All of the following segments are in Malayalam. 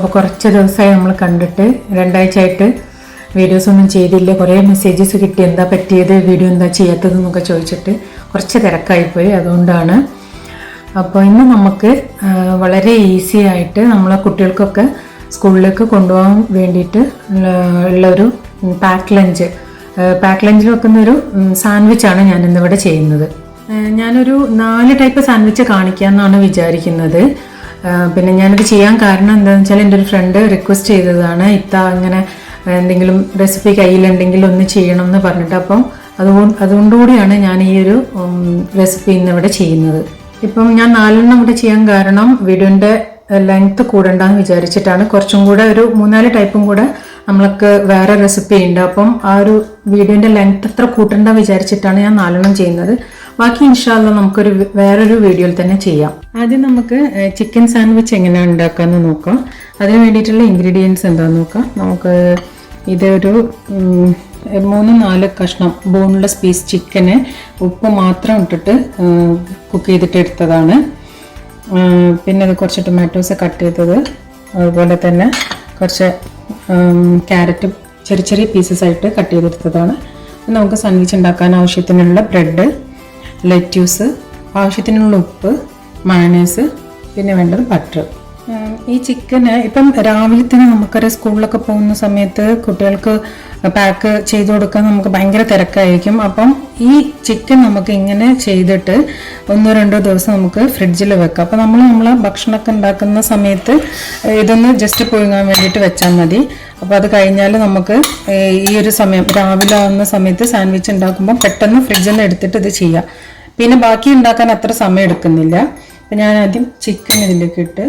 അപ്പോൾ കുറച്ച് ദിവസമായി നമ്മൾ കണ്ടിട്ട്, 2 ആഴ്ചയായിട്ട് വീഡിയോസ് ഒന്നും ചെയ്തില്ല. കുറേ മെസ്സേജസ് കിട്ടി, എന്താ പറ്റിയത്, വീഡിയോ എന്താ ചെയ്യാത്തതെന്നൊക്കെ ചോദിച്ചിട്ട് കുറച്ച് തിരക്കായിപ്പോയി, അതുകൊണ്ടാണ്. അപ്പോൾ ഇന്ന് നമുക്ക് വളരെ ഈസി ആയിട്ട് നമ്മളെ കുട്ടികൾക്കൊക്കെ സ്കൂളിലേക്ക് കൊണ്ടുപോകാൻ വേണ്ടിയിട്ട് ഉള്ളൊരു പാക്ക് ലഞ്ചിൽ വെക്കുന്നൊരു സാൻഡ്വിച്ചാണ് ഞാൻ ഇന്നിവിടെ ചെയ്യുന്നത്. ഞാനൊരു 4 ടൈപ്പ് സാൻഡ്വിച്ച് കാണിക്കാമെന്നാണ് വിചാരിക്കുന്നത്. പിന്നെ ഞാനത് ചെയ്യാൻ കാരണം എന്താണെന്ന് വെച്ചാൽ എൻ്റെ ഒരു ഫ്രണ്ട് റിക്വസ്റ്റ് ചെയ്തതാണ്, ഇങ്ങനെ എന്തെങ്കിലും റെസിപ്പി കയ്യിലുണ്ടെങ്കിൽ ഒന്ന് ചെയ്യണം എന്ന് പറഞ്ഞിട്ട്. അപ്പം അതുകൊണ്ടുകൂടിയാണ് ഞാൻ ഈ ഒരു റെസിപ്പി ഇന്നിവിടെ ചെയ്യുന്നത്. ഇപ്പം ഞാൻ 4 ഇവിടെ ചെയ്യാൻ കാരണം വീഡിയോൻ്റെ ലെങ്ത്ത് കൂടണ്ടെന്ന് വിചാരിച്ചിട്ടാണ്. കുറച്ചും കൂടെ ഒരു 3-4 ടൈപ്പും കൂടെ നമ്മൾക്ക് വേറെ റെസിപ്പി ഉണ്ട്. അപ്പം ആ ഒരു വീഡിയോൻ്റെ ലെങ്ത്ത് എത്ര കൂട്ടണ്ട വിചാരിച്ചിട്ടാണ് ഞാൻ 4 ചെയ്യുന്നത്. ബാക്കി ഇൻഷാല്ല നമുക്കൊരു വേറൊരു വീഡിയോയിൽ തന്നെ ചെയ്യാം. ആദ്യം നമുക്ക് ചിക്കൻ സാൻഡ്വിച്ച് എങ്ങനെയാണ് ഉണ്ടാക്കാമെന്ന് നോക്കാം. അതിന് വേണ്ടിയിട്ടുള്ള ഇൻഗ്രീഡിയൻസ് എന്താണെന്ന് നോക്കാം. നമുക്ക് ഇതൊരു 3-4 കഷ്ണം ബോൺലെസ് പീസ് ചിക്കന് ഉപ്പ് മാത്രം ഇട്ടിട്ട് കുക്ക് ചെയ്തിട്ട് എടുത്തതാണ്. പിന്നെ അത് കുറച്ച് ടൊമാറ്റോസ് കട്ട് ചെയ്തത്, അതുപോലെ തന്നെ കുറച്ച് ക്യാരറ്റ് ചെറിയ പീസസ് ആയിട്ട് കട്ട് ചെയ്തെടുത്തതാണ്. നമുക്ക് സാൻഡ്വിച്ച് ഉണ്ടാക്കാൻ ആവശ്യത്തിനുള്ള ബ്രെഡ്, ലെറ്റ്യൂസ്, ആവശ്യത്തിനുള്ള ഉപ്പ്, മയണൈസ്, പിന്നെ വേണ്ടത് ബട്ടർ. ഈ ചിക്കന് ഇപ്പം രാവിലെ തന്നെ നമുക്കറിയാം, സ്കൂളിലൊക്കെ പോകുന്ന സമയത്ത് കുട്ടികൾക്ക് പാക്ക് ചെയ്ത് കൊടുക്കാൻ നമുക്ക് ഭയങ്കര തിരക്കായിരിക്കും. അപ്പം ഈ ചിക്കൻ നമുക്ക് ഇങ്ങനെ ചെയ്തിട്ട് 1-2 ദിവസം നമുക്ക് ഫ്രിഡ്ജിൽ വെക്കാം. അപ്പം നമ്മളെ ഭക്ഷണമൊക്കെ ഉണ്ടാക്കുന്ന സമയത്ത് ഇതൊന്ന് ജസ്റ്റ് പുഴുങ്ങാൻ വേണ്ടിയിട്ട് വെച്ചാൽ മതി. അപ്പോൾ അത് കഴിഞ്ഞാൽ നമുക്ക് ഈ ഒരു സമയം രാവിലെ ആവുന്ന സമയത്ത് സാൻഡ്വിച്ച് ഉണ്ടാക്കുമ്പോൾ പെട്ടെന്ന് ഫ്രിഡ്ജിൽ നിന്ന് എടുത്തിട്ട് ഇത് ചെയ്യാം. പിന്നെ ബാക്കി ഉണ്ടാക്കാൻ അത്ര സമയം എടുക്കുന്നില്ല. അപ്പം ഞാൻ ആദ്യം ചിക്കൻ ഇതിലേക്ക് ഇട്ട്,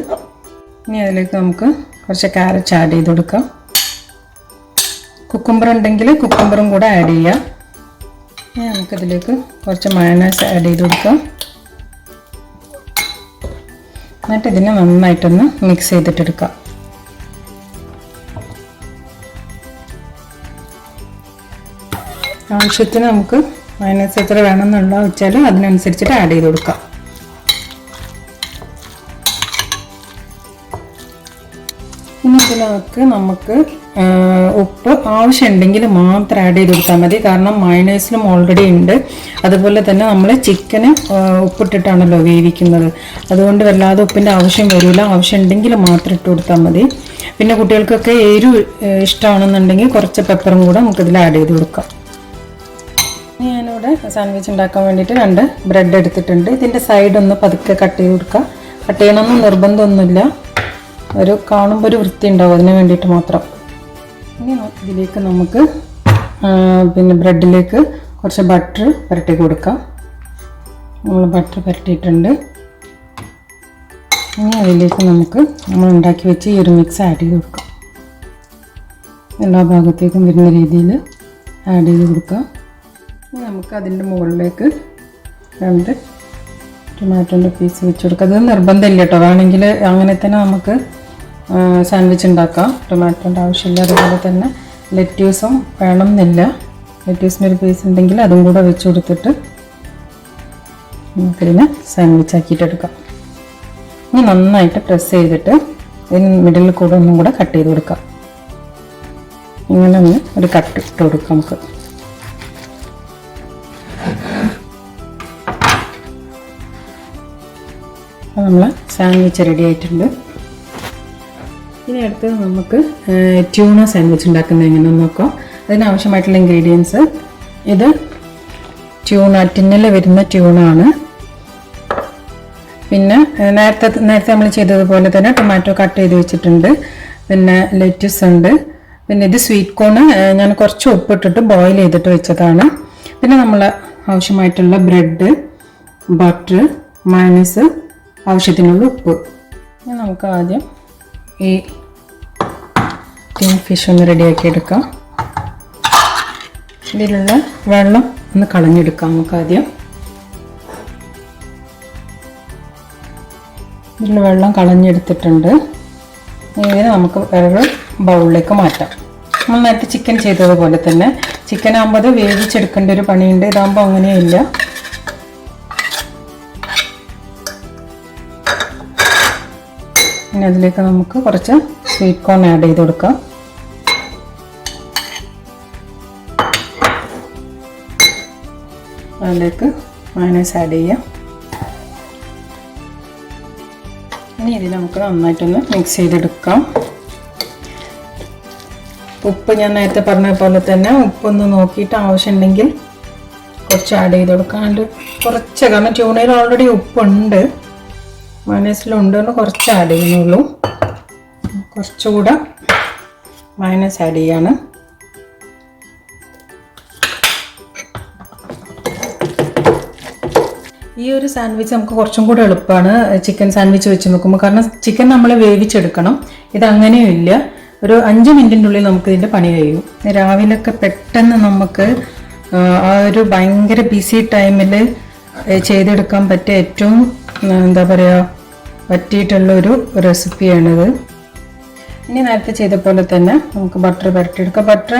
ഇനി അതിലേക്ക് നമുക്ക് കുറച്ച് ക്യാരറ്റ് ആഡ് ചെയ്ത് കൊടുക്കാം. കുക്കുംബർ ഉണ്ടെങ്കിൽ കുക്കുംബറും കൂടെ ആഡ് ചെയ്യാം. ഇനി നമുക്കിതിലേക്ക് കുറച്ച് മയണൈസ് ആഡ് ചെയ്ത് കൊടുക്കാം. എന്നിട്ട് ഇതിനെ നന്നായിട്ടൊന്ന് മിക്സ് ചെയ്തിട്ടെടുക്കാം. ആവശ്യത്തിന് നമുക്ക് മയണൈസ് എത്ര വേണമെന്നുള്ള വെച്ചാൽ അതിനനുസരിച്ചിട്ട് ആഡ് ചെയ്ത് കൊടുക്കാം. ഇനി ഇതിനകത്ത് നമുക്ക് ഉപ്പ് ആവശ്യമുണ്ടെങ്കിൽ മാത്രം ആഡ് ചെയ്ത് കൊടുത്താൽ മതി. കാരണം മയണൈസിലും ഓൾറെഡി ഉണ്ട്. അതുപോലെ തന്നെ നമ്മൾ ചിക്കന് ഉപ്പിട്ടിട്ടാണല്ലോ വേവിക്കുന്നത്, അതുകൊണ്ട് വല്ലാതെ ഉപ്പിൻ്റെ ആവശ്യം വരില്ല. ആവശ്യമുണ്ടെങ്കിൽ മാത്രം ഇട്ട് കൊടുത്താൽ മതി. പിന്നെ കുട്ടികൾക്കൊക്കെ എരിവ് ഇഷ്ടമാണെന്നുണ്ടെങ്കിൽ കുറച്ച് പെപ്പറും കൂടെ നമുക്കിതിൽ ആഡ് ചെയ്ത് കൊടുക്കാം. ഞാനിവിടെ സാൻഡ്വിച്ച് ഉണ്ടാക്കാൻ വേണ്ടിയിട്ട് 2 ബ്രെഡ് എടുത്തിട്ടുണ്ട്. ഇതിൻ്റെ സൈഡൊന്ന് പതുക്കെ കട്ട് ചെയ്ത് കൊടുക്കുക. കട്ട് ചെയ്യണമെന്ന് നിർബന്ധമൊന്നുമില്ല, ഒരു കാണുമ്പോൾ ഒരു വൃത്തി ഉണ്ടാവും, അതിന് വേണ്ടിയിട്ട് മാത്രം. ഇനി ഇതിലേക്ക് നമുക്ക് പിന്നെ ബ്രെഡിലേക്ക് കുറച്ച് ബട്ടർ പുരട്ടി കൊടുക്കാം. നമ്മൾ ബട്ടർ പുരട്ടിയിട്ടുണ്ട്. ഇനി അതിലേക്ക് നമുക്ക് നമ്മൾ ഉണ്ടാക്കി വെച്ച് ഈ ഒരു മിക്സ് ആഡ് ചെയ്ത് കൊടുക്കാം. എല്ലാ ഭാഗത്തേക്കും വരുന്ന രീതിയിൽ ആഡ് ചെയ്ത് കൊടുക്കാം. ഇനി നമുക്ക് അതിൻ്റെ മുകളിലേക്ക് 2 ടൊമാറ്റോൻ്റെ പീസ് വെച്ച് കൊടുക്കാം. അത് നിർബന്ധമില്ല കേട്ടോ, വേണമെങ്കിൽ അങ്ങനെ തന്നെ നമുക്ക് സാൻഡ്വിച്ച് ഉണ്ടാക്കാം. ടൊമാറ്റോൻ്റെ ആവശ്യമില്ല. അതുപോലെ തന്നെ ലെറ്റ്യൂസും വേണമെന്നില്ല. ലെറ്റ്യൂസിൻ്റെ ഒരു പീസ് ഉണ്ടെങ്കിൽ അതും കൂടെ വെച്ച് കൊടുത്തിട്ട് നമുക്കിതിനെ സാൻഡ്വിച്ച് ആക്കിയിട്ടെടുക്കാം. ഇനി നന്നായിട്ട് പ്രസ് ചെയ്തിട്ട് ഇതിന് മിഡിലിൽ കൂടെ ഒന്നും കൂടെ കട്ട് ചെയ്ത് കൊടുക്കാം. ഇങ്ങനെ ഒന്ന് ഒരു കട്ട് ഇട്ട് കൊടുക്കാം നമുക്ക്. അപ്പോൾ നമ്മൾ സാൻഡ്വിച്ച് റെഡി ആയിട്ടുണ്ട്. ഇനി അടുത്തത് നമുക്ക് ട്യൂണ സാൻഡ്വിച്ച് ഉണ്ടാക്കുന്നത് എങ്ങനെയെന്ന് നോക്കാം. അതിനാവശ്യമായിട്ടുള്ള ഇൻഗ്രീഡിയൻസ്, ഇത് ടിന്നിൽ വരുന്ന ട്യൂണാണ്. പിന്നെ നേരത്തെ നമ്മൾ ചെയ്തതുപോലെ തന്നെ ടൊമാറ്റോ കട്ട് ചെയ്ത് വെച്ചിട്ടുണ്ട്. പിന്നെ ലെറ്റ്യൂസ് ഉണ്ട്. പിന്നെ ഇത് സ്വീറ്റ് കോണ് ഞാൻ കുറച്ച് ഉപ്പിട്ടിട്ട് ബോയിൽ ചെയ്തിട്ട് വെച്ചതാണ്. പിന്നെ നമ്മൾ ആവശ്യമായിട്ടുള്ള ബ്രെഡ്, ബട്ടർ, മയണൈസ്, ആവശ്യത്തിനുള്ള ഉപ്പ്. ഇനി നമുക്ക് ആദ്യം ഈ ടിൻ ഫിഷ് ഒന്ന് റെഡിയാക്കി എടുക്കാം. ഇതിലുള്ള വെള്ളം ഒന്ന് കളഞ്ഞെടുക്കാം നമുക്ക് ആദ്യം. ഇതിൽ വെള്ളം കളഞ്ഞെടുത്തിട്ടുണ്ട്. ഇതിനെ നമുക്ക് വേറെ ബൗളിലേക്ക് മാറ്റാം. നമ്മൾ നേരത്തെ ചിക്കൻ ചെയ്തതുപോലെ തന്നെ. ചിക്കൻ ആകുമ്പോൾ അത് വേവിച്ചെടുക്കേണ്ട ഒരു പണിയുണ്ട്. ഇതാകുമ്പോൾ അങ്ങനെയില്ല. പിന്നെ അതിലേക്ക് നമുക്ക് കുറച്ച് സ്വീറ്റ് കോൺ ആഡ് ചെയ്ത് കൊടുക്കാം. അതിലേക്ക് മയോണൈസ് ആഡ് ചെയ്യാം. ഇനി ഇതിൽ നമുക്ക് നന്നായിട്ടൊന്ന് മിക്സ് ചെയ്തെടുക്കാം. ഉപ്പ് ഞാൻ നേരത്തെ പറഞ്ഞ പോലെ തന്നെ ഉപ്പൊന്ന് നോക്കിയിട്ട് ആവശ്യമുണ്ടെങ്കിൽ കുറച്ച് ആഡ് ചെയ്ത് കൊടുക്കാം. അതിൽ കുറച്ച്, കാരണം ട്യൂണയിൽ ഓൾറെഡി ഉപ്പുണ്ട്, മയോണൈസിലുണ്ട്, കുറച്ച് ആഡ് ചെയ്യുന്നുള്ളൂ. കുറച്ചുകൂടെ മയോണൈസ് ആഡ് ചെയ്യാണ്. ഈ ഒരു സാൻഡ്വിച്ച് നമുക്ക് കുറച്ചും കൂടെ എളുപ്പമാണ് ചിക്കൻ സാൻഡ്വിച്ച് വെച്ച് നോക്കുമ്പോൾ. കാരണം ചിക്കൻ നമ്മൾ വേവിച്ചെടുക്കണം. ഇതങ്ങനെയും ഒരു 5 മിനിറ്റിൻ്റെ ഉള്ളിൽ നമുക്ക് ഇതിൻ്റെ പണി കഴിയും. രാവിലെയൊക്കെ പെട്ടെന്ന് നമുക്ക് ആ ഒരു ഭയങ്കര ബിസി ടൈമിൽ ചെയ്തെടുക്കാൻ പറ്റിയ ഏറ്റവും എന്താ പറയുക പറ്റിയിട്ടുള്ളൊരു റെസിപ്പിയാണിത്. ഇനി നേരത്തെ ചെയ്ത പോലെ തന്നെ നമുക്ക് ബട്ടർ പുരട്ടിയെടുക്കാം. ബട്ടർ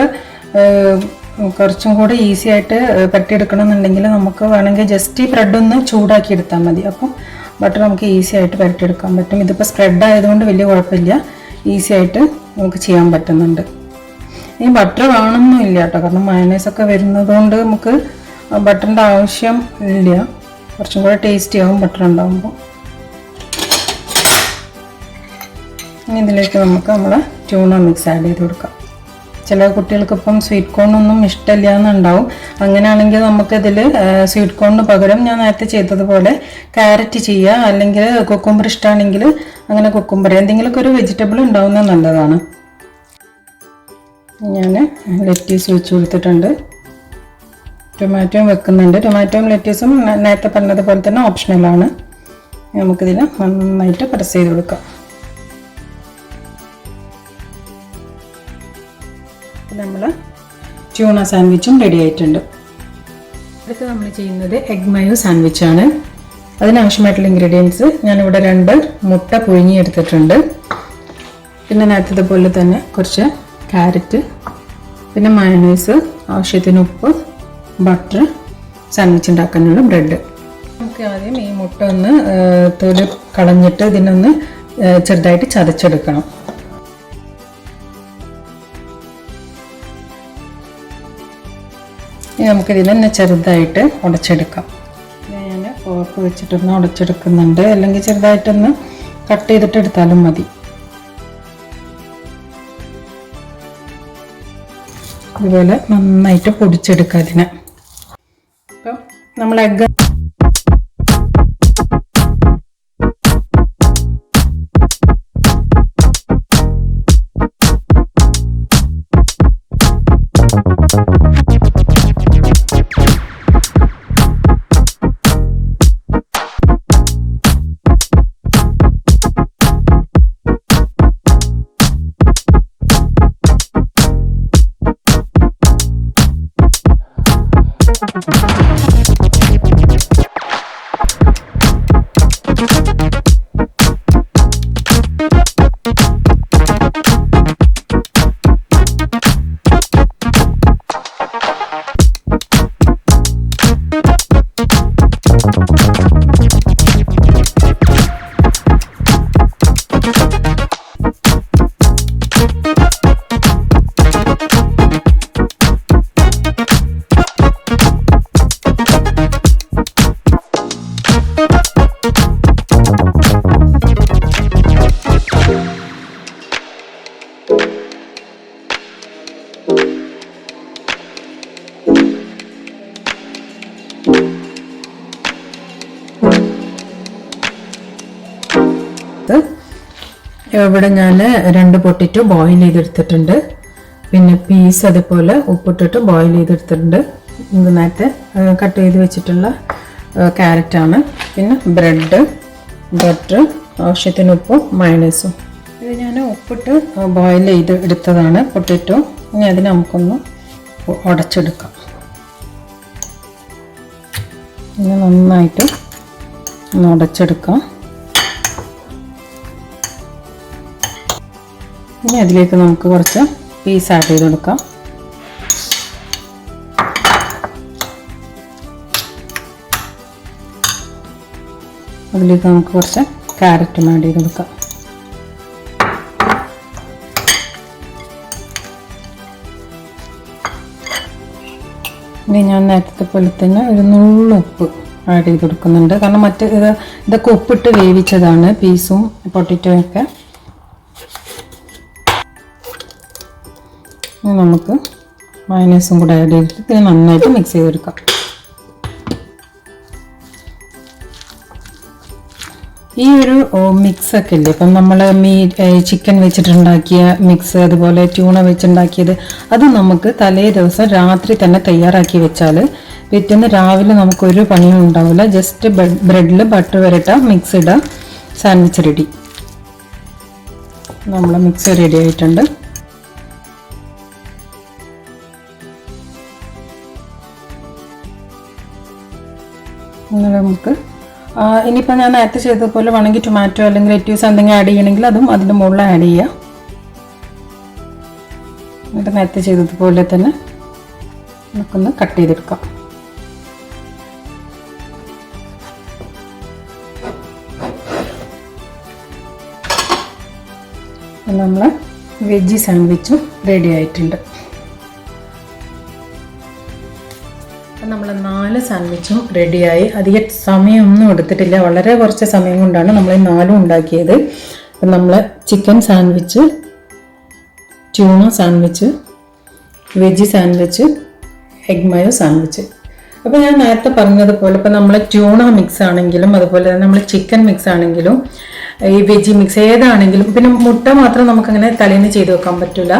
കുറച്ചും കൂടെ ഈസി ആയിട്ട് പുരട്ടിയെടുക്കണം എന്നുണ്ടെങ്കിൽ നമുക്ക് വേണമെങ്കിൽ ജസ്റ്റ് ഈ ബ്രെഡ് ഒന്ന് ചൂടാക്കി എടുത്താൽ മതി. അപ്പം ബട്ടർ നമുക്ക് ഈസി ആയിട്ട് പുരട്ടിയെടുക്കാൻ പറ്റും. ഇതിപ്പോൾ സ്പ്രെഡ് ആയതുകൊണ്ട് വലിയ കുഴപ്പമില്ല, ഈസി ആയിട്ട് നമുക്ക് ചെയ്യാൻ പറ്റുന്നുണ്ട്. ഈ ബട്ടർ വേണമെന്നില്ല കേട്ടോ, കാരണം മയോണൈസൊക്കെ വരുന്നതുകൊണ്ട് നമുക്ക് ബട്ടറിൻ്റെ ആവശ്യം ഇല്ല. കുറച്ചും കൂടെ ടേസ്റ്റി ആവും ബട്ടർ ഉണ്ടാകുമ്പോൾ. ഇനി ഇതിലേക്ക് നമുക്ക് നമ്മളെ ട്യൂണ മിക്സ് ആഡ് ചെയ്ത് കൊടുക്കാം. ചില കുട്ടികൾക്ക് ഇപ്പം സ്വീറ്റ് കോണൊന്നും ഇഷ്ടമില്ല എന്നുണ്ടാവും. അങ്ങനെയാണെങ്കിൽ നമുക്കിതിൽ സ്വീറ്റ് കോണിന് പകരം ഞാൻ നേരത്തെ ചെയ്തതുപോലെ ക്യാരറ്റ് ചെയ്യുക, അല്ലെങ്കിൽ കുക്കുംബർ ഇഷ്ടമാണെങ്കിൽ അങ്ങനെ കുക്കുംബർ, എന്തെങ്കിലുമൊക്കെ ഒരു വെജിറ്റബിൾ ഉണ്ടാവുന്നത് നല്ലതാണ്. ഞാൻ ലെറ്റീസ് വെച്ച് കൊടുത്തിട്ടുണ്ട്, ടൊമാറ്റോയും വെക്കുന്നുണ്ട്. ടൊമാറ്റോയും ലെറ്റീസും നേരത്തെ പറഞ്ഞതുപോലെ തന്നെ ഓപ്ഷണലാണ്. നമുക്കിതിൽ നന്നായിട്ട് പ്രസ് ചെയ്ത് കൊടുക്കാം. നമ്മൾ ട്യൂണ സാൻഡ്വിച്ചും റെഡി ആയിട്ടുണ്ട്. അടുത്ത് നമ്മൾ ചെയ്യുന്നത് എഗ് മയോ സാൻഡ്വിച്ചാണ്. അതിനാവശ്യമായിട്ടുള്ള ഇൻഗ്രീഡിയൻസ് ഞാനിവിടെ 2 മുട്ട പുഴുങ്ങി എടുത്തിട്ടുണ്ട്. പിന്നെ നേരത്തെ പോലെ തന്നെ കുറച്ച് ക്യാരറ്റ്, പിന്നെ മയോണൈസ്, ആവശ്യത്തിന് ഉപ്പ്, ബട്ടർ, സാൻഡ്വിച്ച് ഉണ്ടാക്കാനുള്ള ബ്രെഡ്. നമുക്ക് ആദ്യം ഈ മുട്ട ഒന്ന് തൊലി കളഞ്ഞിട്ട് ഇതിനൊന്ന് ചെറുതായിട്ട് ചതച്ചെടുക്കണം. നമുക്കിതിനെ ചെറുതായിട്ട് ഉടച്ചെടുക്കാം. ഞാൻ ഫോർക്ക് വെച്ചിട്ടൊന്ന് ഉടച്ചെടുക്കുന്നുണ്ട്, അല്ലെങ്കിൽ ചെറുതായിട്ടൊന്ന് കട്ട് ചെയ്തിട്ട് എടുത്താലും മതി. ഇതുപോലെ നന്നായിട്ട് പൊടിച്ചെടുക്കുക ഇതിനെ. അപ്പോൾ നമ്മൾ എഗ്ഗ് ഇവിടെ ഞാൻ 2 പൊട്ടിറ്റ് ബോയിൽ ചെയ്തെടുത്തിട്ടുണ്ട്. പിന്നെ പീസ് അതുപോലെ ഉപ്പിട്ടിട്ട് ബോയിൽ ചെയ്തെടുത്തിട്ടുണ്ട്. ഇത് നേരത്തെ കട്ട് ചെയ്ത് വെച്ചിട്ടുള്ള ക്യാരറ്റാണ്. പിന്നെ ബ്രെഡ്, ബട്ടർ, ആവശ്യത്തിന് ഉപ്പും മയോണൈസും. ഇത് ഞാൻ ഉപ്പിട്ട് ബോയിൽ ചെയ്ത് എടുത്തതാണ് പൊട്ടിറ്റോ. ഇനി അതിന് നമുക്കൊന്ന് ഉടച്ചെടുക്കാം. ഇനി നന്നായിട്ട് ഒന്ന് ഉടച്ചെടുക്കാം. ഇനി അതിലേക്ക് നമുക്ക് കുറച്ച് പീസ് ആഡ് ചെയ്ത് കൊടുക്കാം. അതിലേക്ക് നമുക്ക് കുറച്ച് ക്യാരറ്റും ആഡ് ചെയ്ത് കൊടുക്കാം. ഇനി ഞാൻ നേരത്തെ പോലെ തന്നെ ഒരു നുള്ളു ഉപ്പ് ആഡ് ചെയ്ത് കൊടുക്കുന്നുണ്ട്. കാരണം ഇതൊക്കെ ഉപ്പിട്ട് വേവിച്ചതാണ്, പീസും പൊട്ടറ്റോയും ഒക്കെ. ഇനി നമുക്ക് മയോണൈസും കൂടെ ആഡ് ചെയ്തിട്ട് ഇത് നന്നായിട്ട് മിക്സ് ചെയ്തെടുക്കാം. ഈ ഒരു മിക്സൊക്കെ ഇല്ലേ, ഇപ്പം നമ്മൾ ചിക്കൻ വെച്ചിട്ടുണ്ടാക്കിയ മിക്സ്, അതുപോലെ ട്യൂണ വെച്ചുണ്ടാക്കിയത്, അത് നമുക്ക് തലേ ദിവസം രാത്രി തന്നെ തയ്യാറാക്കി വെച്ചാൽ പിറ്റേന്ന് രാവിലെ നമുക്കൊരു പണിയും ഉണ്ടാവില്ല. ജസ്റ്റ് ബ്രെഡിൽ ബട്ടർ വരട്ട മിക്സ് ഇടുക, സാൻഡ്വിച്ച് റെഡി. നമ്മൾ മിക്സ് റെഡി ആയിട്ടുണ്ട്. നമുക്ക് ഇനിയിപ്പോൾ ഞാൻ നേരത്തെ ചെയ്തതുപോലെ വേണമെങ്കിൽ ടൊമാറ്റോ അല്ലെങ്കിൽ ലെറ്റ്യൂസ് എന്തെങ്കിലും ആഡ് ചെയ്യണമെങ്കിൽ അതും അതിൻ്റെ മുകളിൽ ആഡ് ചെയ്യുക. എന്നിട്ട് നേരത്തെ ചെയ്തതുപോലെ തന്നെ നമുക്കൊന്ന് കട്ട് ചെയ്തെടുക്കാം. നമ്മൾ വെജി സാൻഡ്വിച്ചും റെഡി ആയിട്ടുണ്ട്. നമ്മൾ 4 സാൻഡ്വിച്ചും റെഡിയായി. അധികം സമയമൊന്നും എടുത്തിട്ടില്ല, വളരെ കുറച്ച് സമയം കൊണ്ടാണ് നമ്മൾ ഈ 4 ഉണ്ടാക്കിയത്. അപ്പം നമ്മൾ chicken sandwich, tuna sandwich, veggie sandwich, egg mayo sandwich. അപ്പോൾ ഞാൻ നേരത്തെ പറഞ്ഞതുപോലെ ഇപ്പം നമ്മൾ ട്യൂണ മിക്സ് ആണെങ്കിലും അതുപോലെ തന്നെ നമ്മൾ ചിക്കൻ മിക്സ് ആണെങ്കിലും ഈ വെജി മിക്സ് ഏതാണെങ്കിലും, പിന്നെ മുട്ട മാത്രം നമുക്കങ്ങനെ തലേന്ന് ചെയ്ത് വെക്കാൻ പറ്റില്ല.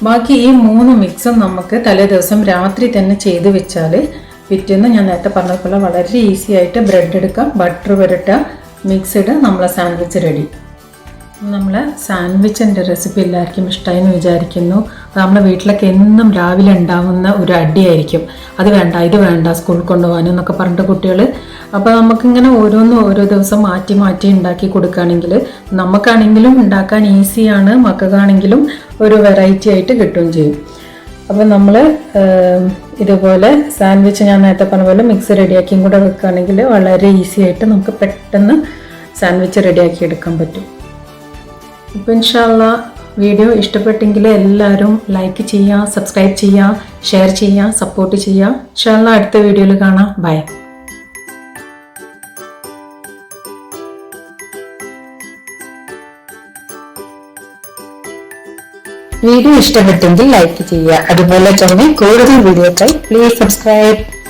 ബാക്കി ഈ 3 മിക്സും നമുക്ക് തലേ ദിവസം രാത്രി തന്നെ ചെയ്ത് വെച്ചാൽ പിറ്റേന്ന് ഞാൻ നേരത്തെ പറഞ്ഞതുപോലെ വളരെ ഈസി ആയിട്ട് ബ്രെഡ് എടുക്കാം, ബട്ടർ വരട്ടുക, മിക്സ് ഇടുക, നമ്മളെ സാൻഡ്വിച്ച് റെഡി. നമ്മളെ സാൻഡ്വിച്ചിൻ്റെ റെസിപ്പി എല്ലാവർക്കും ഇഷ്ടമായി എന്ന് വിചാരിക്കുന്നു. നമ്മളെ വീട്ടിലൊക്കെ എന്നും രാവിലെ ഉണ്ടാകുന്ന ഒരു അടിയായിരിക്കും, അത് വേണ്ട ഇത് വേണ്ട സ്കൂളിൽ കൊണ്ടുപോകാനും എന്നൊക്കെ പറഞ്ഞിട്ട് കുട്ടികൾ. അപ്പോൾ നമുക്കിങ്ങനെ ഓരോ ദിവസം മാറ്റി മാറ്റി ഉണ്ടാക്കി കൊടുക്കുകയാണെങ്കിൽ നമുക്കാണെങ്കിലും ഉണ്ടാക്കാൻ ഈസിയാണ്, മക്കൾക്കാണെങ്കിലും ഒരു വെറൈറ്റി ആയിട്ട് കിട്ടുകയും ചെയ്യും. അപ്പോൾ നമ്മൾ ഇതുപോലെ സാൻഡ്വിച്ച് ഞാൻ നേരത്തെ പറഞ്ഞ പോലെ മിക്സ് റെഡിയാക്കിയും കൂടെ വെക്കുകയാണെങ്കിൽ വളരെ ഈസി ആയിട്ട് നമുക്ക് പെട്ടെന്ന് സാൻഡ്വിച്ച് റെഡിയാക്കി എടുക്കാൻ പറ്റും. ഇപ്പോൾ ഇൻഷാല്ലാ വീഡിയോ ഇഷ്ടപ്പെട്ടെങ്കിൽ എല്ലാവരും ലൈക്ക് ചെയ്യുക, സബ്സ്ക്രൈബ് ചെയ്യുക, ഷെയർ ചെയ്യുക, സപ്പോർട്ട് ചെയ്യുക. ഇൻഷാല്ലാ അടുത്ത വീഡിയോയിൽ കാണാം. ബൈ. വീഡിയോ ഇഷ്ടപ്പെട്ടെങ്കിൽ ലൈക്ക് ചെയ്യുക. അതുപോലെ തന്നെ കൂടുതൽ വീഡിയോക്കായി പ്ലീസ് സബ്സ്ക്രൈബ്.